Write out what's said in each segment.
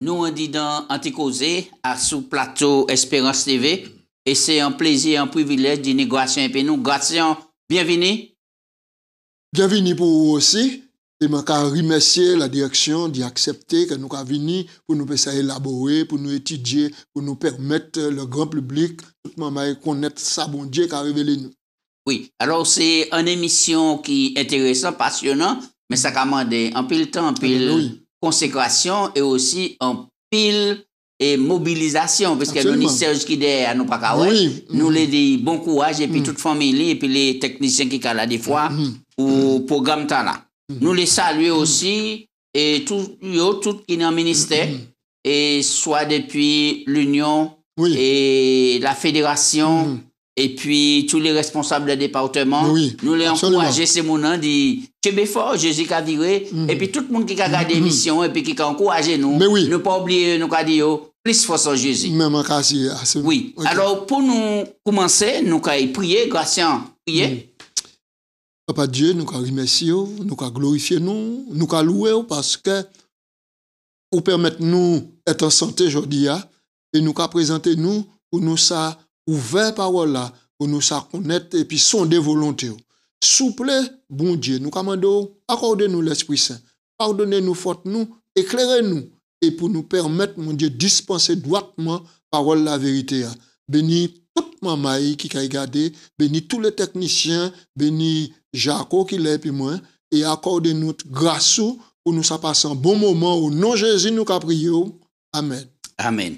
nous on dit dans Anticausé, à sous plateau Espérance TV, et c'est un plaisir, un privilège de négocier un peu nous. Gratien, bienvenue. Bienvenue pour vous aussi. Et je remercier la direction d'accepter que nous avons venu pour nous élaborer, pour nous étudier, pour nous permettre le grand public, tout le monde connaître ça, bon Dieu, qui a révélé nous. Oui, alors c'est une émission qui est intéressante, passionnante, mais ça commande en pile temps, en pile consécration et aussi en pile et mobilisation, parce que nous, Serge qui derrière nous, pas nous les dit bon courage et puis toute famille et puis les techniciens qui sont là des fois, au programme là. Nous les saluons aussi et tout qui est dans le ministère, et soit depuis l'Union et la Fédération, et puis tous les responsables des départements, nous les encourageons, ces mounans dit Chebe fort, Jésus a viré, et puis tout le monde qui a regardé l'émission et puis qui a encouragé nous, ne pas oublier, nous a dit plus force en Jésus. Même en cas, oui. Alors pour nous commencer, nous allons prier, Gratien, prier. Papa Dieu, nous allons remercier, nous allons glorifier, nous allons louer parce que vous permettez nous d'être en santé aujourd'hui et nous allons présenter nous pour nous ça ouvert parole là, pour nous ça connaître et puis sonder volonté. S'il vous plaît, bon Dieu, nous commandons, accordez-nous l'Esprit Saint, pardonnez-nous faute nous, éclairez-nous et pour nous permettre, mon Dieu, dispenser droitement parole la vérité. Bénis toute maman qui a regardé, bénis tous les techniciens, bénis Jaco qui l'est puis moi, et accordez-nous grâce pour nous ça passer un bon moment au nom de Jésus nous qu'a prié. Amen. Amen.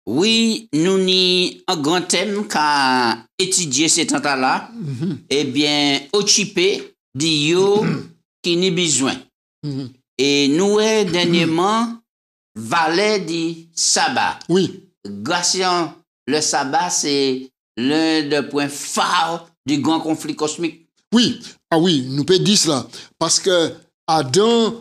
Oui, nous avons un grand thème qu'a étudié ce temps-là. Eh bien, occupé d'yo qui n'a besoin. Et nous, dernièrement, valet du sabbat. Oui. Gratien, le sabbat, c'est l'un des points phares du grand conflit cosmique. Oui, oui, nous pouvons dire cela. Parce que Adam,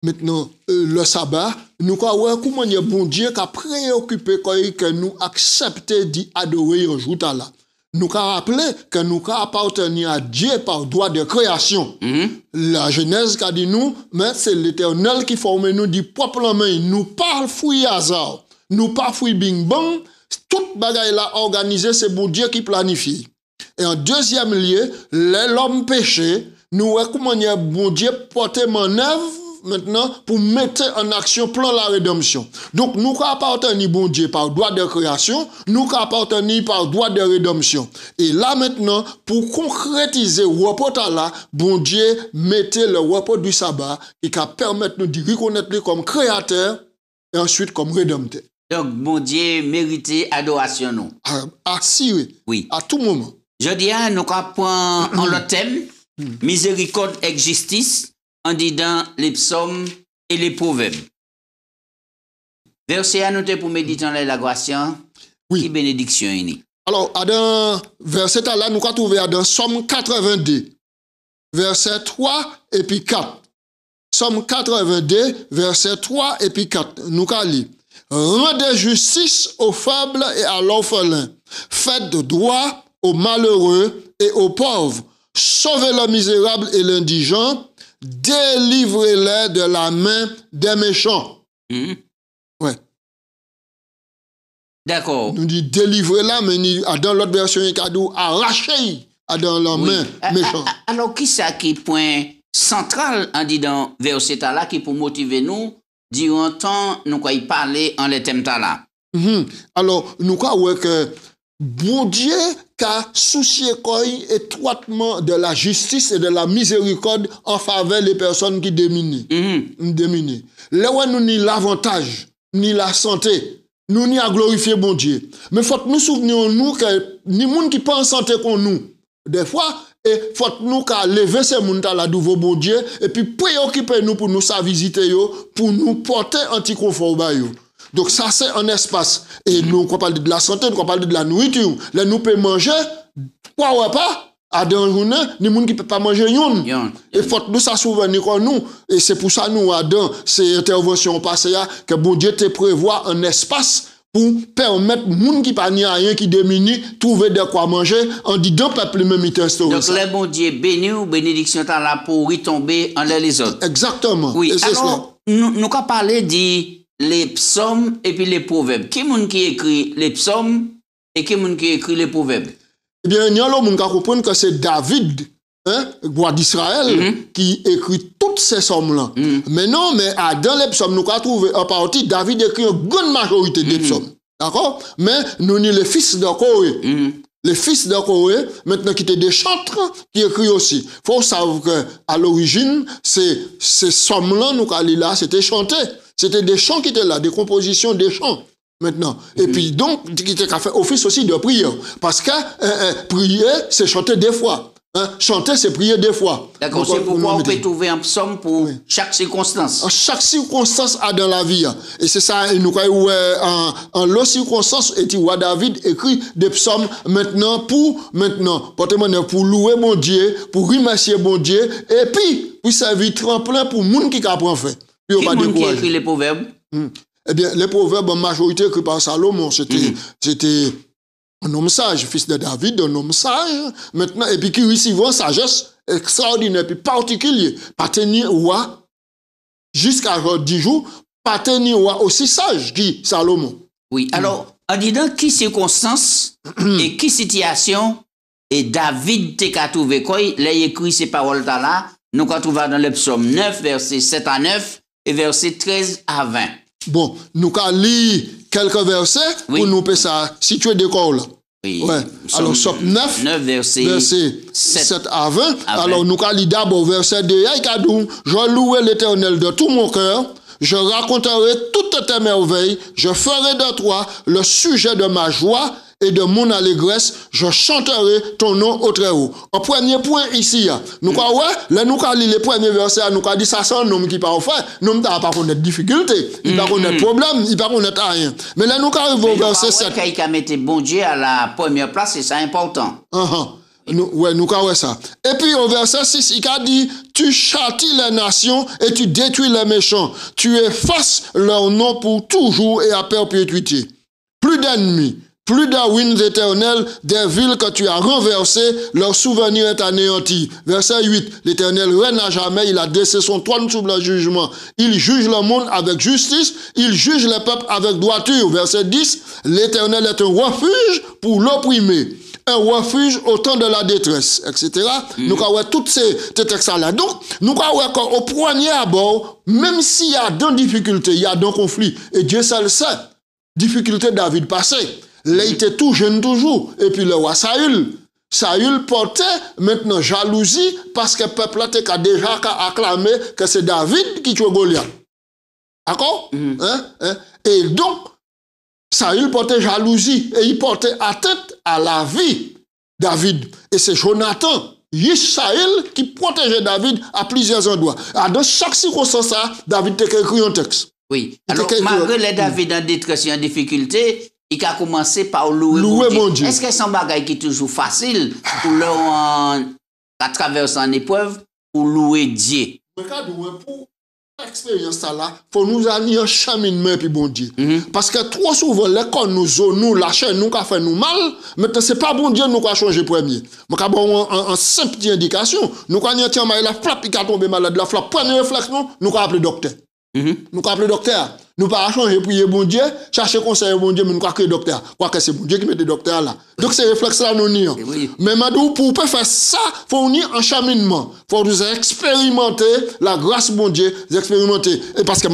maintenant, le sabbat, nous avons comment il y a bon Dieu qui a préoccupé que nous accepter d'adorer un jour là. Nous avons rappelé que nous appartenons à Dieu par droit de création. La Genèse qui a dit nous, mais c'est l'Éternel qui forme nous du propre main. Nous pas fouiller hasard. Nous pas fouiller bing bang. Toute bagaille là organisée, c'est bon Dieu qui planifie. Et en deuxième lieu, l'homme péché, nous comment il y a bon Dieu porté mon œuvre maintenant pour mettre en action plan la rédemption. Donc nous appartenons bon Dieu par droit de création, nous appartenons par droit de rédemption. Et là maintenant, pour concrétiser le repos là, bon Dieu mettait le repos du sabbat qui va permettre nous de reconnaître comme créateur et ensuite comme rédempteur. Donc bon Dieu mérite adoration nous. Oui. À tout moment. Je dis nous prendre le thème miséricorde et justice en disant les psaumes et les proverbes. Verset annoté pour méditer la grâce. Qui bénédiction est. Alors, dans verset là, nous avons trouvé dans Somme 82, verset 3 et puis 4. Somme 82, verset 3 et puis 4. Nous avons lu. Rendez justice aux faibles et à l'orphelin. Faites droit aux malheureux et aux pauvres. Sauvez le misérable et l'indigent. Délivrez-les de la main des méchants. Ouais. D'accord. Nous dit délivrez-la, mais dans l'autre version, il y a dit arrachez dans la main méchant. Alors, qui c'est qui point central en dit dans verset là qui pour motiver nous, durant temps, nous quoi y parler en les thèmes là. Alors, nous quoi ouais que bon Dieu qui a soucié étroitement de la justice et de la miséricorde en faveur des personnes qui démunies. Là où nous ni l'avantage, ni la santé, nous ni à glorifier bon Dieu. Mais faut nous souvenir nous que ni monde qui pas en santé qu'on nous. Des fois, et faut nous qu'à lever ces monde là devant bon Dieu et puis préoccuper nous pour nous sa visiter yo, pour nous porter anti-confort ba yo. Donc ça c'est un espace. Et nous, quand on parle de la santé, nous, quand on parle de la nourriture, là nous pouvons manger, quoi pas, à dans une journée, ni monde qui peut pas manger yon. Et faut nous ça souvenir comme nous. Et c'est pour ça nous, dans ces interventions passées, que bon Dieu te prévoit un espace pour permettre moun qui pas ni rien qui démunis trouver de quoi manger en disant peuple même il instauré. Donc le bon Dieu béni ou bénédiction t'en là pour retomber en les autres. Exactement. Oui. Alors nous quand parler de les psaumes et puis les proverbes. Qui est-ce qui écrit les psaumes et qui est-ce qui écrit les proverbes? Eh bien, il y a l'homme qui comprend que c'est David, roi d'Israël, qui écrit toutes ces psaumes-là. Mais non, mais dans les psaumes, nous avons trouvé en partie, David écrit une grande majorité des psaumes. D'accord? Mais nous sommes les fils de Corée. Les fils de Corée, maintenant qui étaient des chantres, qui écrivent aussi. Il faut savoir qu'à l'origine, ces psaumes-là, nous avons là, c'était chanté. C'était des chants qui étaient là, des compositions des chants. Maintenant. Et puis donc, qui était fait office aussi de prière. Parce que prier, c'est chanter des fois. Chanter, c'est prier des fois. D'accord, c'est pourquoi on peut trouver un psaume pour chaque circonstance. Chaque circonstance a dans la vie. Et c'est ça, nous avons en l'autre circonstance, et David écrit des psaumes maintenant, pour louer mon Dieu, pour remercier mon Dieu, et puis, pour servir tremplin pour les gens qui apprennent fait. Qui écrit les proverbes? Eh bien, les proverbes, en majorité, écrits par Salomon, c'était un homme sage, fils de David, un homme sage, maintenant, et puis qui recevait une sagesse extraordinaire, puis particulière, pas tenir roi, jusqu'à 10 jours, pas tenir roi aussi sage que Salomon. Oui, alors, en disant qui circonstance et qui situation, et David t'a trouvé quoi, il a écrit ces paroles-là, nous avons trouvé dans le psaume 9, versets 7 à 9, et versets 13 à 20. Bon, nous allons lire quelques versets pour nous situer des corps là. Oui. Ouais. Alors, psaume 9 versets 7 à 20. Alors, nous allons lire d'abord verset 2. Je louerai l'Éternel de tout mon cœur. Je raconterai toutes tes merveilles. Je ferai de toi le sujet de ma joie et de mon allégresse. Je chanterai ton nom au très haut. En premier point ici, nous allons lire les premiers versets. Nous allons dire ça, c'est un homme qui parle fait. Nous ne pas connaître difficulté. Il ne pas connaître problème. Il ne pas connaître rien. Mais là, nous allons au verset 7. Il a mis bon Dieu à la première place, et c'est important. Nous avons ça. Et puis au verset 6, il a dit, tu châties les nations et tu détruis les méchants. Tu effaces leur nom pour toujours et à perpétuité. Plus d'ennemis, plus de ruines éternelles, des villes que tu as renversées, leur souvenir est anéanti. Verset 8, l'Éternel règne à jamais, il a dressé son trône sous le jugement. Il juge le monde avec justice, il juge les peuples avec droiture. Verset 10, l'Éternel est un refuge pour l'opprimé, un refuge au temps de la détresse, etc. Nous avons tous ces textes-là. Donc, nous avons au premier abord, même s'il y a des difficultés, il y a des conflits, et Dieu seul sait, difficulté David passé. Là, il était tout jeune toujours. Et puis le roi Saül portait maintenant jalousie parce que le peuple a déjà acclamé que c'est David qui tue Goliath. D'accord? Et donc, Saül portait jalousie et il portait atteinte à la vie de David. Et c'est Jonathan, Saül, qui protégeait David à plusieurs endroits. Alors, dans chaque circonstance, David a écrit un texte. Oui. Alors, malgré les David en détresse et en difficulté, il a commencé par louer mon Dieu. Est-ce que c'est un bagage qui est toujours facile pour à traverser en épreuve pour louer Dieu? Pour l'expérience là, faut nous aller en cheminement puis bon Dieu. Parce que trop souvent l'école nous lâche nous qu'a fait nous mal, maintenant c'est pas bon Dieu nous qu'a changé premier. Moi qu'a bon en simple indication, nous qu'a tiens la frappe il a tombé malade la frappe premier réflexe nous qu'a appelé docteur. Nous qu'a appelé docteur. Nous pas changer prier bon Dieu, chercher conseil bon Dieu mais nous qu'a que docteur. Quoi que c'est bon Dieu qui met des docteurs là. Donc ces réflexes là nous nions. Mais madou pour faire ça, faut unir en cheminement. Faut nous expérimenter la grâce bon Dieu, expérimenter. Et parce que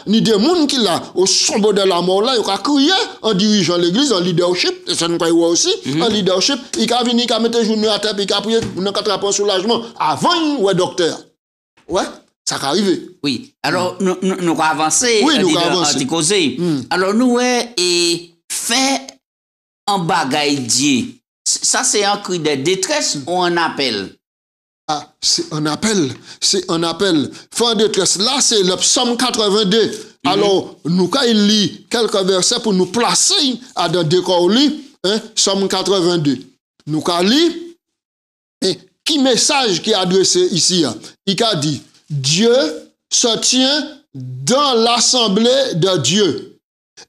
ni des monde qui là au sombre de la mort là, il a crié en dirigeant l'église en leadership, et ça nous croit aussi en leadership, il a venir il mettre genou à terre et il a prié pour nous attraper un soulagement avant ouais docteur. Ouais. Ça va arriver. Oui. Alors, nous avons avancé. Oui, nous avons avancé. Alors, nous et fait un bagaille Dieu. Ça, c'est un cri de détresse ou un appel? Ah, c'est un appel. C'est un appel. Fin de détresse. Là, c'est le psaume 82. Alors, nous allons lire quelques versets pour nous placer à dans décor psaume 82. Nous allons lire. Et qui message qui est adressé ici? Il a dit, Dieu se tient dans l'assemblée de Dieu.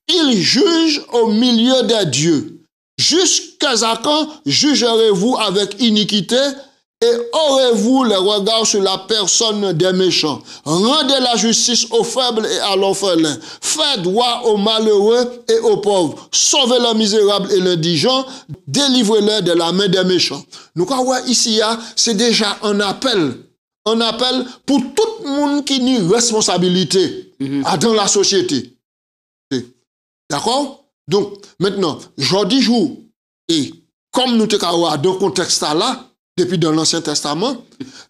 Il juge au milieu des dieux. Jusqu'à quand jugerez-vous avec iniquité et aurez-vous les regards sur la personne des méchants. Rendez la justice aux faibles et à l'orphelin. Faites droit aux malheureux et aux pauvres. Sauvez les misérables et l'indigent. Délivrez-les de la main des méchants. Nous croyons ici, c'est déjà un appel. Un appel pour tout le monde qui a une responsabilité dans la société. D'accord? Donc, maintenant, jeudi jour, et comme nous sommes dans le contexte là, depuis dans l'Ancien Testament,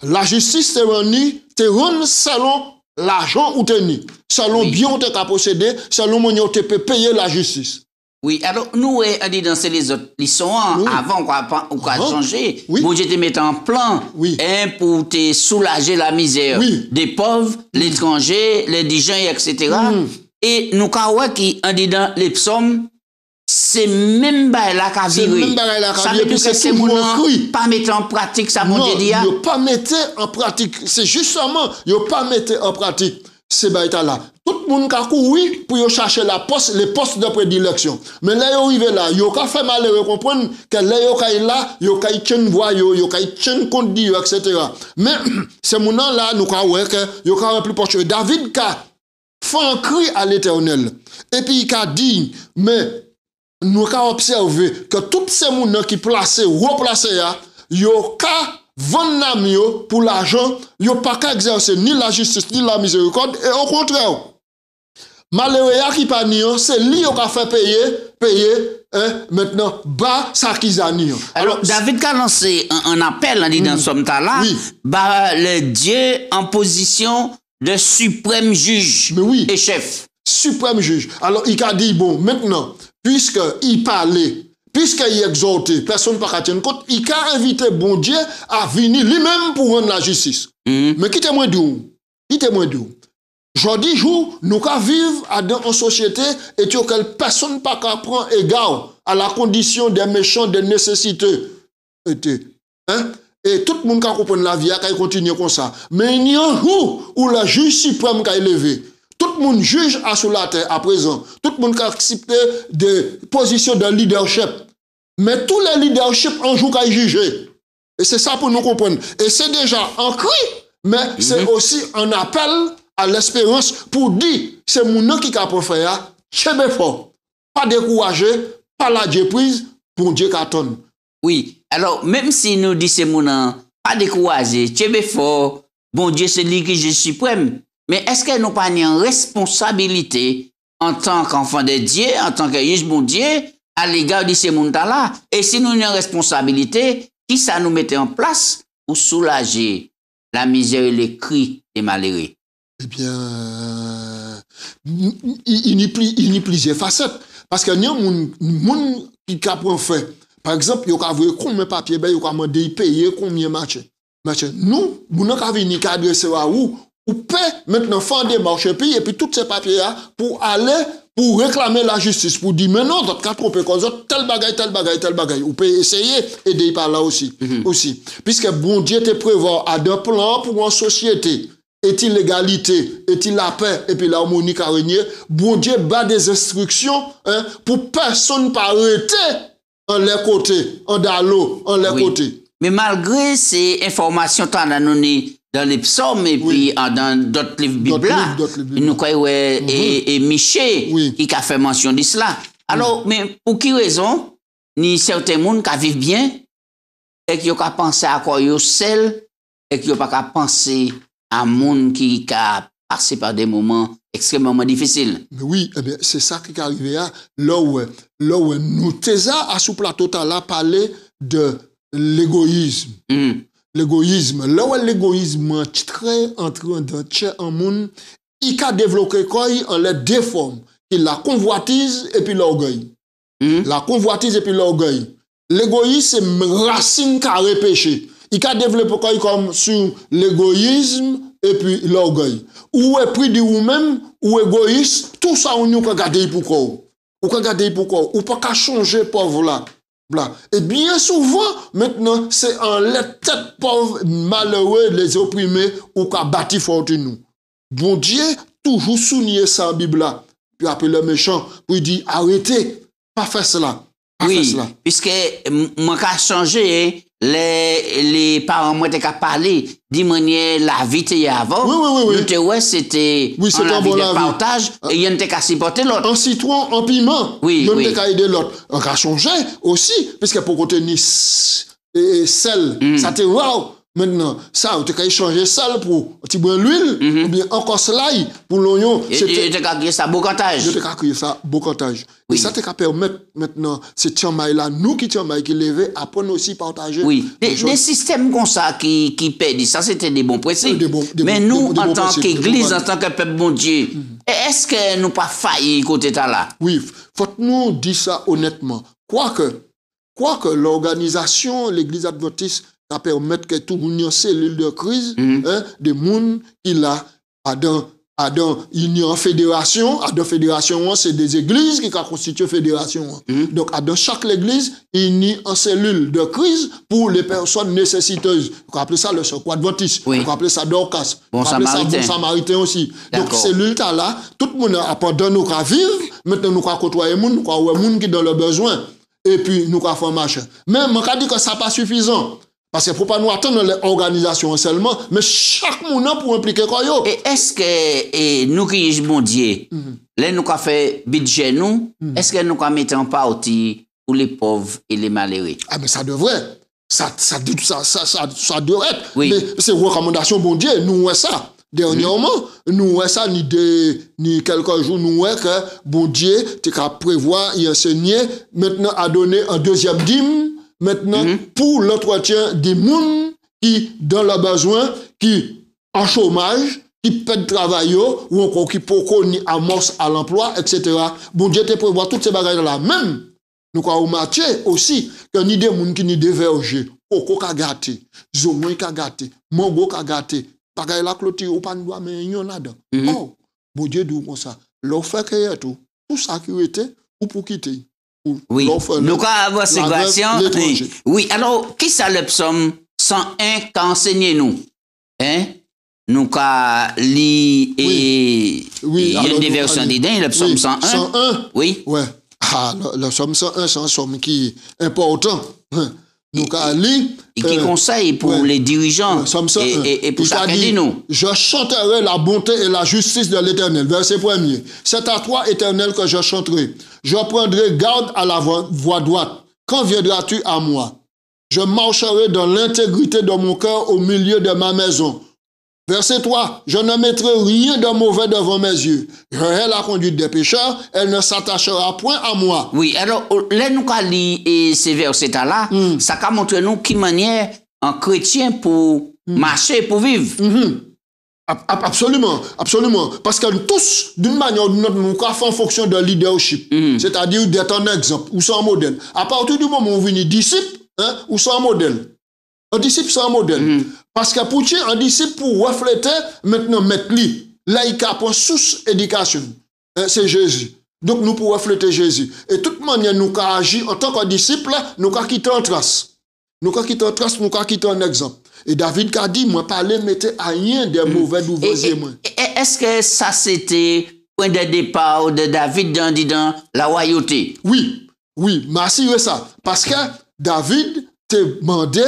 la justice te rend selon l'argent ou tenu, selon bien ou te posséder, selon mon te peut payer la justice. Oui, alors nous, on dit dans les autres leçons, avant qu'on a changé, bon, je te mettais en plan pour te soulager la misère des pauvres, l'étranger, les indigents, etc. Et nous, quand qui on dit dans les psaumes, c'est même là qu'a viré. Ça veut dire que c'est pas mettre en pratique ça, mon Dieu. Non, pas mettre en pratique. C'est justement, pas mettre en pratique. C'est là. Tout le monde a couru pour chercher les postes de prédilection. Mais là, ils arrivent là, ils ont fait malheureux comprendre que là, ils ont une voix, ils ont une compte, etc. Mais ce moment-là, nous croyons qu'ils ont plus proche. David a fait un cri à l'Éternel. Et puis il a dit, mais nous avons observé que tous ces gens qui placent, replacés, ils ont vendre pour l'argent, ils n'ont pas qu'à exercer ni la justice ni la miséricorde, et au contraire, malheureux qui pas c'est lui qui a fait payer, maintenant, bas sa kizani. Alors, David a lancé un appel, on dit dans ce là, le Dieu en position de suprême juge et chef. Suprême juge. Alors, il a dit, bon, maintenant, puisqu'il parlait, puisqu'il exhortait, personne ne peut pas tenir compte, il a invité bon Dieu à venir lui-même pour rendre la justice. Mais quittez-moi d'où? Aujourd'hui, nous vivons dans une société et que personne ne peut pas prendre égard à la condition des méchants, des nécessités. Et tout le monde qui comprend la vie, qui continue comme ça. Mais il y a un jour où le juge suprême qui est élevé. Tout le monde juge à sur la terre à présent. Tout le monde qui accepte des positions de leadership. Mais tous les leaderships un jour qui jugé. Et c'est ça pour nous comprendre. Et c'est déjà un cri, mais c'est aussi un appel à l'espérance pour dire, c'est mon nom qui a pour faire, chebe fort. Pas décourager, pas la prise, pour Dieu qu'attend. Oui, alors même si nous disons c'est mon nom, pas décourager, chebe fort, bon Dieu c'est lui qui est suprême. Mais est-ce que nous pas une responsabilité en tant qu'enfant de Dieu, en tant que juge bon Dieu, à l'égard de ces gens-là? Et si nous avons une responsabilité, qui ça nous mettait en place pour soulager la misère et les cris des malheureux? Eh bien, il y a plusieurs facettes. Parce qu'il y a des gens qui ont fait. Par exemple, il y a combien de papiers, il y a demandé payer combien de marché. Nous, nous avons venu adresser à vous. Ou peut maintenant faire des marches et puis tous ces papiers-là pour aller, pour réclamer la justice, pour dire, mais non, d'autres cas trompés, tel bagaille. Ou peut essayer d'aider par là aussi. Puisque bon Dieu te prévoit à des plans pour une société. Est-il l'égalité, est-il la paix, et puis l'harmonie qui a régné, bon Dieu bat des instructions pour personne pas arrêter en les côtés, en dalo, en les côtés. Mais malgré ces informations, dans les psaumes et puis dans d'autres livres bibliques, nous croyons et Michel qui a fait mention de cela. Alors, mais pour qui raison, ni certains gens qui vivent bien et qui n'ont pas pensé à quoi ils seul et qui n'ont pas pensé à monde qui a passé par des moments extrêmement difficiles. Mais oui, eh bien, c'est ça qui est arrivé là où nous Tésa à sous plateau là parler de l'égoïsme. L'égoïsme. Là où l'égoïsme très entré dans un monde, il a développé quoi en les deux formes. Il la convoitise et puis l'orgueil. La convoitise et puis l'orgueil. L'égoïsme, c'est racine carré péché. Il a développé quoi comme sur l'égoïsme et puis l'orgueil. Ou est pris de vous-même, ou égoïste, tout ça on nous peut garder pourquoi. Ou peut garder pourquoi. Ou pas qu'à changer pauvre là. Et bien souvent, maintenant, c'est en les têtes pauvres, malheureux, les opprimés, ou qu'a bâti fort nous. Bon Dieu, toujours souligner ça en Bible là. Puis après le méchant, puis dit, arrêtez, pas faire cela. Oui, puisque moi qu'a changé, les parents moi t'es qu'à parler d'une manière la vie t'es avant. Oui. Nous te ouais c'était un bon de partage et il y en t'es qu'à supporter l'autre. En citron, en piment. Oui. T'es qu'à aider l'autre. On a changé aussi parce que pour côté ni sel, ça te wow. Maintenant, ça, on t'a échangé sel pour un petit brin d'huile, ou bien encore slaï pour l'oignon. Et t'as créé ça bocantage. Je t'ai créé ça bocantage. Et ça t'a permettre maintenant, c'est Tiamay là, nous qui Tiamay qui levé, apprendre aussi partager. Oui, des systèmes comme ça qui perdent, ça c'était des bons principes. Mais nous, en tant qu'Église, en tant que peuple bon Dieu, est-ce que nous pas failli côté là? Oui, faut nous dire ça honnêtement. Quoique l'organisation, l'Église adventiste, ça permet que tout le monde cellule de crise, des gens qui là, dans une fédération, c'est des églises qui constituent fédération. Donc, dans chaque église, il y a une cellule de crise pour les personnes nécessiteuses. On peut appeler ça le secours adventiste. On peut appeler ça Dorcas. Bon Samaritain. Bon Samaritain aussi. Donc, cellule là, tout le monde, pendant nous vivre, maintenant nous côtoyer les gens, nous voir les gens qui ont le besoin. Et puis, nous faire marcher. Mais, je dis que ça n'est pas suffisant. Parce qu'il ne faut pas nous attendre l'organisation seulement, mais chaque monde pour impliquer quoi yo. Et est-ce que nous qui sommes bon Dieu, là nous avons fait budget nous, est-ce que nous avons mis en partie pour les pauvres et les malheureux? Ah mais ça devrait. Ça devrait être. Oui. Mais c'est une recommandation bon Dieu, nous ouais ça. Dernièrement, nous ouais ça ni quelques jours nous ouais que bon Dieu tu qu'à prévoir y enseigner maintenant à donner un deuxième dîme. Maintenant, pour l'entretien des gens qui, dans le besoin, qui en chômage, qui perdent travail, ou encore qui pourquoi ni amorce à l'emploi, etc. Bon Dieu te prévoit toutes ces bagages-là. Même, nous avons remarqué aussi que ni des gens qui ni des vergers, Oko ka gâté, Zomoy ka gâté, Mongo ka gâté, bagages la clôture, ou pas nous doit, mais il y en a dedans. Oh, bon Dieu dit comme ça. L'offre qu'il y a tout ça qui était, ou pour quitter. Oui, nous avons cette situation. Oui, alors, qui ça le psaume 101 qu'a enseigné nous? Hein? Nous avons lu et il y a une version d'idée, le psaume 101. 101? Oui. Ouais. Ah, le psaume 101, c'est un psaume qui est important. Nous avons lu. Et qui conseille pour les dirigeants et pour chacun de nous. Je chanterai la bonté et la justice de l'Éternel. Verset 1er. C'est à toi, Éternel, que je chanterai. Je prendrai garde à la voie droite. Quand viendras-tu à moi? Je marcherai dans l'intégrité de mon cœur au milieu de ma maison. Verset 3. Je ne mettrai rien de mauvais devant mes yeux. J'aurai la conduite des pécheurs. Elle ne s'attachera point à moi. Oui, alors, là, nous avons lu ces versets-là. Ça a montré nous qui manière un chrétien pour marcher, pour vivre. Absolument, absolument. Parce que tous, d'une manière ou d'une autre, nous faisons en fonction de leadership. C'est-à-dire d'être un exemple ou un modèle. À partir du moment où on vient disciple, ou un modèle. Un disciple, c'est un modèle. Parce que pour un disciple, pour refléter, maintenant, mettre lui, là, il a pour source éducation. C'est Jésus. Donc, nous pouvons refléter Jésus. Et de toute manière, nous avons agi en tant que disciple, nous avons quitté en trace. Nous avons quitté en trace, nous avons quitté un exemple. Et David a dit, moi, parler, mettez à rien des mauvais d'ouvriers. Est-ce que ça, c'était point de départ de David dans la royauté? Oui, merci ça. Parce que David te demandé,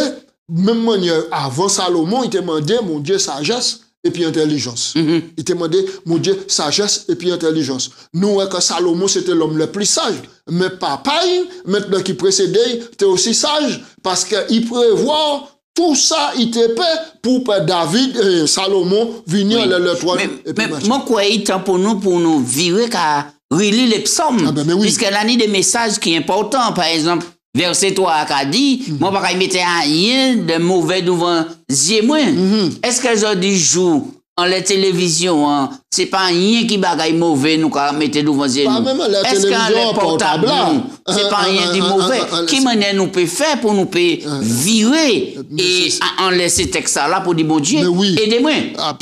même manière, avant Salomon, il te demandé, mon Dieu, sagesse et puis intelligence. Il te demandé, mon Dieu, sagesse et puis intelligence. Nous, que Salomon, c'était l'homme le plus sage. Mais papa, maintenant qui précédait, était aussi sage parce qu'il prévoit tout ça, il était prêt pour David et Salomon venir le trône. Mais moi, quoi, il est temps pour nous virer qu'à relire les psaumes. Puisqu'il y a des messages qui sont importants. Par exemple, verset 3 a dit, moi, je ne mettre rien de mauvais devant les moi. Est-ce que je dis jour en la télévision, c'est pas rien qui bagaille mauvais nous qu'à mettre devant les nous. Est-ce qu'en portable, c'est pas rien de mauvais. Qui manière nous peut faire pour nous virer et en laisser texte là pour dire bon Dieu, aidez-moi.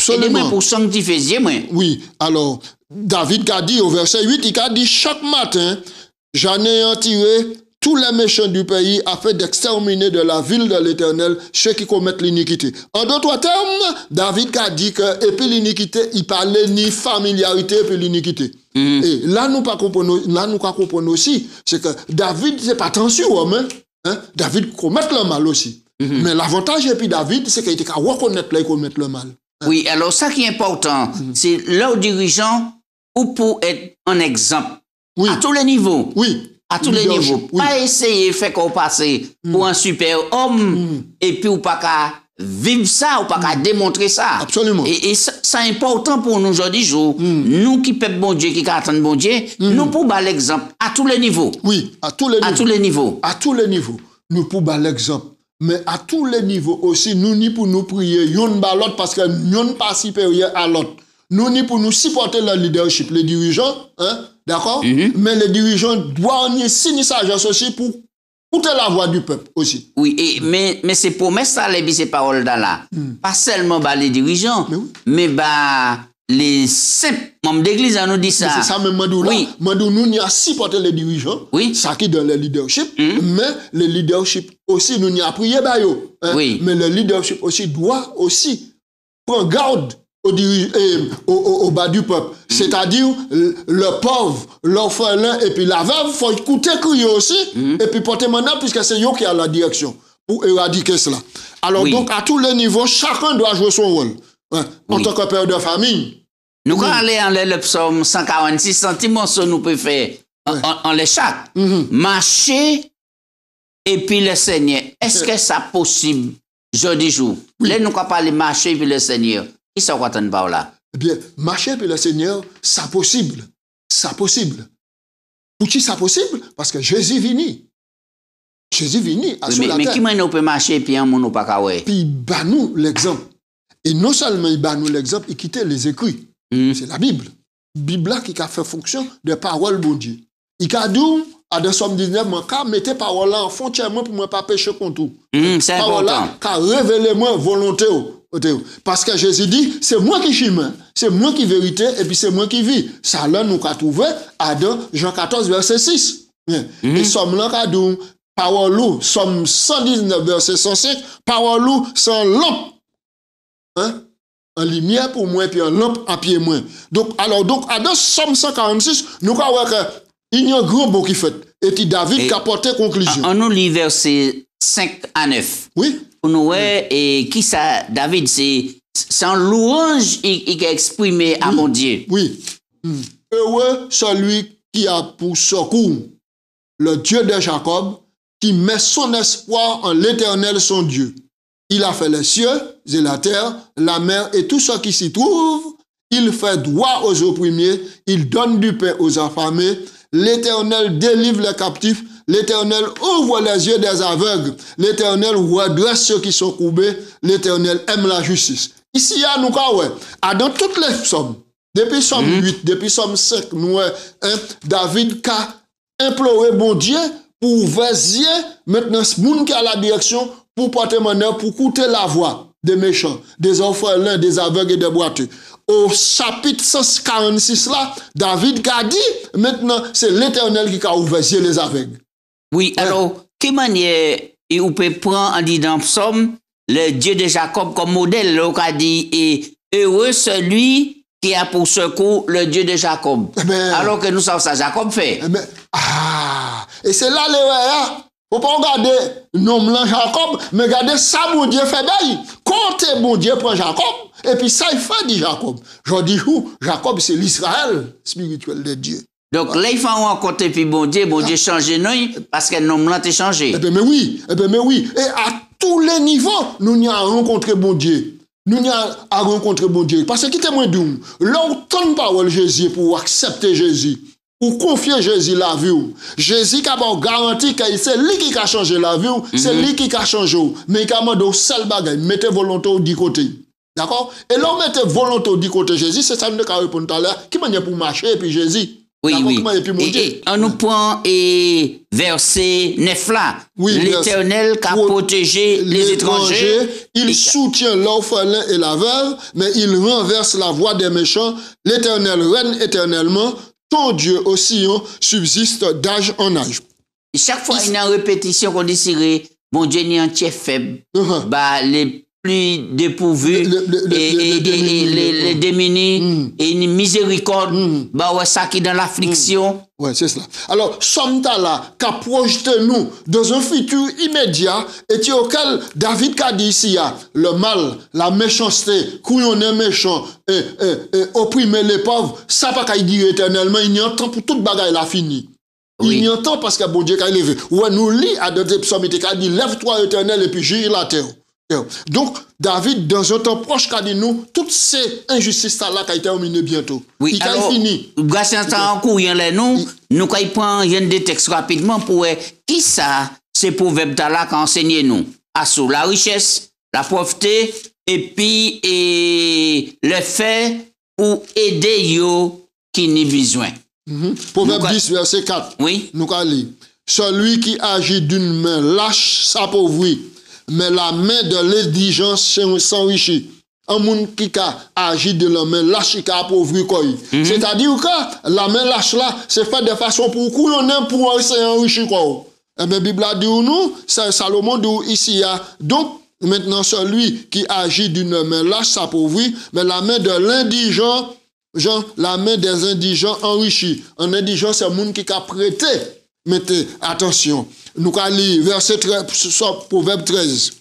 Aidez-moi pour sanctifier moi. Oui, alors David a dit au verset 8, il a dit chaque matin, j'anéantirai tous les méchants du pays afin d'exterminer de la ville de l'Éternel ceux qui commettent l'iniquité. En d'autres termes, David a dit que, et puis l'iniquité, il parlait ni familiarité et puis l'iniquité. Et là, nous comprenons aussi, c'est que David, c'est pas attention, David commet le mal aussi. Mais l'avantage et puis David, c'est qu'il était qu'à reconnaître là et commettre le mal. Oui, alors ça qui est important, c'est leur dirigeant ou pour être un exemple à tous les niveaux. Oui. À tous les niveaux. Pas essayer de faire qu'on passe pour un super homme et puis ou pas qu'à vivre ça ou pas qu'à démontrer ça. Absolument. Et ça, c'est important pour nous aujourd'hui jour. Nous qui peuple bon Dieu, qui attendent bon Dieu, nous pour battre l'exemple à tous les niveaux. Oui, à tous les niveaux. À tous les niveaux. À tous les niveaux. Nous pour battre l'exemple. Mais à tous les niveaux aussi, nous ni pour nous prier, yon ba l'autre parce que nous pas supérieur à l'autre. Nous ni pour nous supporter le leadership, les dirigeants, hein, d'accord? Mais les dirigeants doivent signer sagesse aussi pour écouter la voix du peuple aussi. Oui, mais ces promesses, ça, ces paroles là, pas seulement bah, les dirigeants, mais bah, les simples membres d'église, nous dit ça. C'est ça même, Mandou là. Mandou, nous n'y a supporté les dirigeants, ça qui donne le leadership, mais le leadership aussi, nous n'y a prié bah yo. Hein? Mais le leadership aussi doit aussi prendre garde au bas du peuple. C'est-à-dire, le pauvre, l'orphelin et puis la veuve, faut écouter crier aussi, et puis porter maintenant, puisque c'est eux qui a la direction pour éradiquer cela. Alors, donc, à tous les niveaux, chacun doit jouer son rôle. Hein, en tant que père de famille. Nous, quand on est en le psaume 146 centimes, nous pouvons faire en les chaque. Marcher et puis le Seigneur. Est-ce que ça possible, jeudi jour? Là, nous, quand on parle marcher et puis le Seigneur. Qui ça va t'en parler là? Eh bien, marcher puis le Seigneur, ça possible. Ça possible. Pour qui ça possible? Parce que Jésus vini. Jésus vini à sur la terre. Mais qui m'a peut marcher puis un monde pas kawé? Puis bah nous l'exemple. Et non seulement il bat nous l'exemple, il quitte les écrits. C'est la Bible. Bible là qui a fait fonction de parole bon Dieu. Il a dit à dans Somme 19, moi mettez parole là en frontière pour moi pas pécher contre tout. C'est important. Là qu'a révélé moi volonté. Parce que Jésus dit, c'est moi qui chemin, c'est moi qui vérité, et puis c'est moi qui vis. Ça là, nous qu'a trouvé à Jean 14, verset 6. Et Somme là qu'a dit, parole loup, Somme 119, verset 105, parole loup sans lampe. Hein? En lumière pour moi, et puis en lampe à pied moi. Donc, à dans Somme 146, nous qu'a voir qu'il y a un grand beau qui fait. Et puis David qui a porté conclusion. On nous lit verset 5 à 9. Oui. Pour nous, et qui ça, David, c'est en louange il a exprimé à mon Dieu. Oui. Heureux celui qui a pour secours le Dieu de Jacob, qui met son espoir en l'Éternel son Dieu. Il a fait les cieux et la terre, la mer et tout ce qui s'y trouve. Il fait droit aux opprimés, il donne du pain aux affamés. L'Éternel délivre les captifs. L'Éternel ouvre les yeux des aveugles. L'Éternel redresse ceux qui sont courbés. L'Éternel aime la justice. Ici, nous dans toutes les psaumes, depuis Somme 8, depuis Somme 5, nous, David a imploré bon Dieu pour ouvrir maintenant ce monde qui a la direction pour porter mon pour écouter la voix des méchants, des orphelins, des aveugles et des boiteux. Au chapitre 146 là, David a dit, maintenant c'est l'Éternel qui a ouvert les aveugles. Oui, alors, quelle manière on peut prendre en disant psaume le Dieu de Jacob comme modèle, là, on a dit, et heureux celui qui a pour secours le Dieu de Jacob. Alors que nous savons ça, Jacob fait. Et c'est là l'erreur. Faut pas regarder nom blanc Jacob, mais regarder ça, bon Dieu fait bail. Quand bon Dieu prend Jacob, et puis ça, il fait dit Jacob. Je dis où? Jacob, c'est l'Israël spirituel de Dieu. Donc là, il faut rencontrer puis bon Dieu change nous parce que nom blanc est changé. Eh bien, mais oui. Et à tous les niveaux, nous n'y a rencontré bon Dieu. Nous n'y a rencontré bon Dieu. Parce que qui témoin d'où? Là où tant de paroles Jésus pour accepter Jésus. Pour confier Jésus la vie. Jésus qui a garanti que c'est lui qui a changé la vie, c'est lui qui a changé. Mais il a demandé au seul bagage, mettez volonté du côté. D'accord? Et là, mettez volonté du côté Jésus, c'est ça que nous avons répondu tout à l'heure. Qui m'a dit pour marcher et puis Jésus? Oui. Et on nous prend verset 9 là. L'Éternel qui a protégé les étrangers. Il soutient l'orphelin et la veuve, mais il renverse la voie des méchants. L'Éternel règne éternellement. Ton Dieu aussi subsiste d'âge en âge. Chaque fois, il y a une répétition qu'on dit, bon Dieu n'est entier faible. Bah, les plus dépourvus, les démunis, et une miséricorde, bah ouais, ça qui est dans l'affliction. Ouais, c'est cela. Alors, sommes là, qu'a projeté nous dans un futur immédiat, et auquel David a dit ici, le mal, la méchanceté, couillonner méchant, opprimer les pauvres, ça pas qu'à dire éternellement, il y a un temps pour toute bagaille la fini. Oui. Il y a un temps parce que bon Dieu a levé. Ouais, nous lit à deux psaumes, il a dit, lève-toi éternel, et puis gère la terre. Donc, David, dans un temps proche, a dit nous, toutes ces injustices-là qui ont été terminées bientôt. Oui, il a fini. Grâce à ça, en courant les nous prenons des textes rapidement pour qui ça, ces proverbes-là qui enseigné nous. Sur la richesse, la pauvreté, et puis le fait pour aider yo qui n'a besoin. Proverbe 10, verset 4. Oui. Nous allons lire. Celui qui agit d'une main lâche s'appauvrit, mais la main de l'indigence s'enrichit. Un monde qui agit de la main lâche, qui a appauvri quoi. C'est-à-dire que la main lâche là, c'est fait de façon pour qu'on pour s'enrichir quoi. Et bien, la Bible a dit nous, c'est Salomon dit ici. Donc, maintenant, celui qui agit d'une main lâche s'appauvrit, mais la main de l'indigent, la main des indigents enrichit. Un indigent, c'est un monde qui a prêté. Mettez attention. Nous allons lire verset 13, Proverbe 13.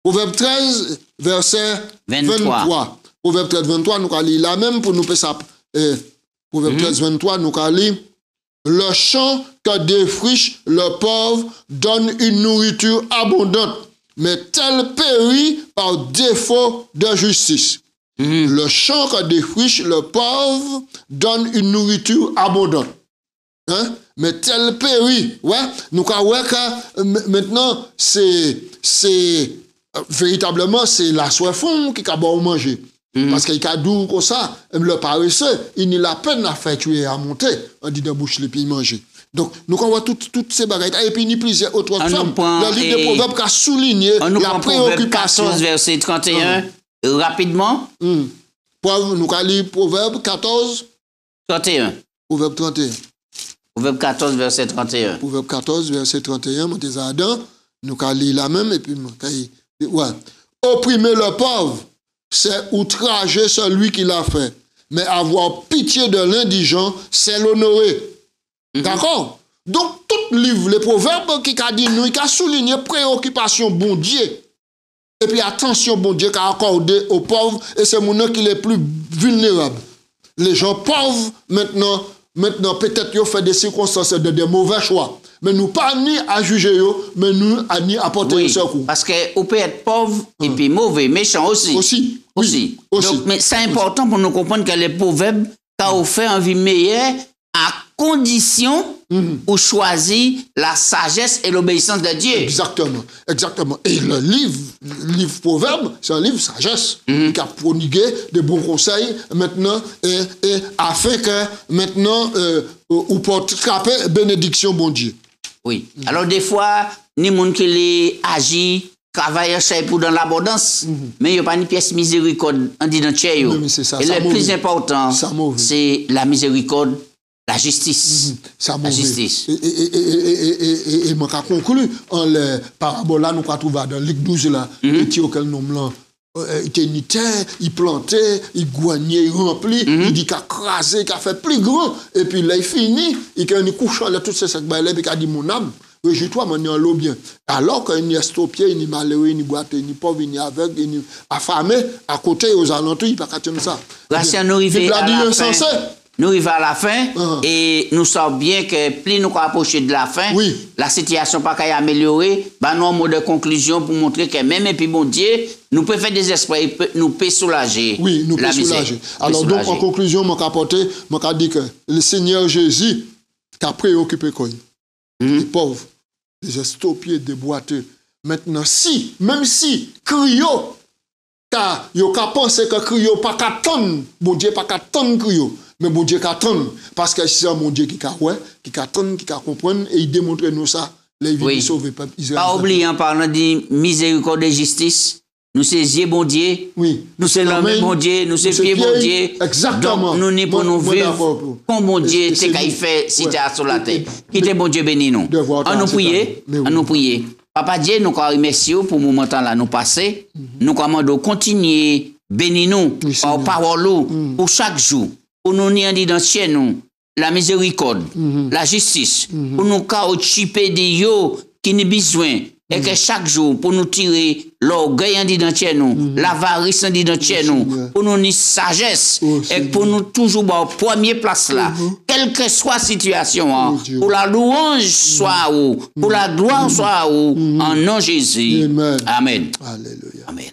Proverbe 13, verset 23. Proverbe 13, 23, nous allons lire la même pour nous faire ça. Proverbe 13, 23, nous allons lire. Le champ que défriche le pauvre donne une nourriture abondante, mais tel périt par défaut de justice. Le champ que défriche le pauvre donne une nourriture abondante. Hein? Mais tel périt, ouais, nous avons que maintenant, c'est véritablement, c'est la soif qui a bon manger. Parce qu'il y a doux comme ça, le paresseux, il n'a la peine à faire tuer et à monter, on dit de bouche les puis manger. Donc, nous avons toutes ces bagailles. Et puis, il y a plusieurs autres femmes. Le livre de Proverbes a souligné la préoccupation. 14, verset 31, rapidement. Nous allons lire Proverbe 14. 31. Proverbe 31. Proverbe 14, verset 31. Proverbe 14, verset 31, montez à Adam, nous allons lire la même, et puis, ouais. Opprimer le pauvre, c'est outrager celui qui l'a fait. Mais avoir pitié de l'indigent, c'est l'honorer. D'accord? Donc, tout livre, les proverbes qui a dit nous, qui a souligné préoccupation, bon Dieu. Et puis, attention, bon Dieu, qui a accordé aux pauvres, et c'est mon nom qui est les plus vulnérables. Les gens pauvres, maintenant peut-être qu'ils ont fait des circonstances de des mauvais choix. Mais nous pas ni à juger, mais nous à ni apporter un secours. Parce qu'on peut être pauvre et puis mauvais, méchant aussi. Aussi. Donc, mais c'est important pour nous comprendre que les proverbes ont fait une vie meilleure à condition où choisir la sagesse et l'obéissance de Dieu. Exactement. Et le livre Proverbe, c'est un livre sagesse qui a prodigué de bons conseils maintenant et afin que maintenant ou pour attraper bénédiction bon Dieu. Oui. Alors des fois, ni monde qui les agit travaille pour dans l'abondance, mais il n'y a pas une pièce miséricorde en dit dans le et le plus important, c'est la miséricorde. La justice. La justice. Et je conclue en le parabole là, nous trouvons dans Luc 12 là, qui auquel nous là, il était, il plantait, il goignait, il remplit, il dit qu'il a crasé, qu'il a fait plus grand, et puis là il finit, il a couché là, tout ce sac là, il a dit mon âme, réjouis-toi, mon en l'eau bien. Alors qu'il y a stopié, il y a malheureux, il y a boité, il y a pauvre, il y a aveugle, il y a affamé, à côté, aux alentours, il n'y a pas qu'à ça. Grâce à nous arriver à la fin. Nous arrivons à la fin et nous savons bien que plus nous approchons de la fin, la situation pas qu'à améliorer. Nous avons un mot de conclusion pour montrer que même et puis bon Dieu, nous pouvons faire des esprits, nous pouvons soulager. Oui, nous pouvons soulager. Alors donc en conclusion, je vais dire que le Seigneur Jésus a préoccupé quoi. Les pauvres, les estopiés, des boiteux. Maintenant, même si Crio, car il a pensé que Crio pas qu'à tonne, bon Dieu pas qu'à tonne Crio. Mais bon Dieu qui attend, parce que c'est mon Dieu qui attend, qui comprend, et il démontre nous ça, les vies sauver peuple Israël. Pas oublier en parlant de miséricorde et justice, nous saisir bon Dieu, nous c'est l'homme bon Dieu, nous c'est pied bon Dieu. Exactement. Donc nous n'y pour nous vivre, comme bon Dieu, c'est qu'il fait si tu as sur la terre. Qui est bon Dieu béni nous. On nous prier, Papa Dieu, nous remercions pour le moment là nous passer. Nous commandons continuer bénir nous par parole pour chaque jour. Pour nous nier dans ciel nous la miséricorde, la justice, pour nous caoutchouper des yo qui nous besoin. Et que chaque jour, pour nous tirer l'orgueil en identité nous, l'avarice en identité nous, pour nous ni sagesse, et pour nous toujours en première place là, quelle que soit la situation, pour la louange soit où, pour la gloire soit où, en nom de Jésus. Amen. Alléluia. Amen.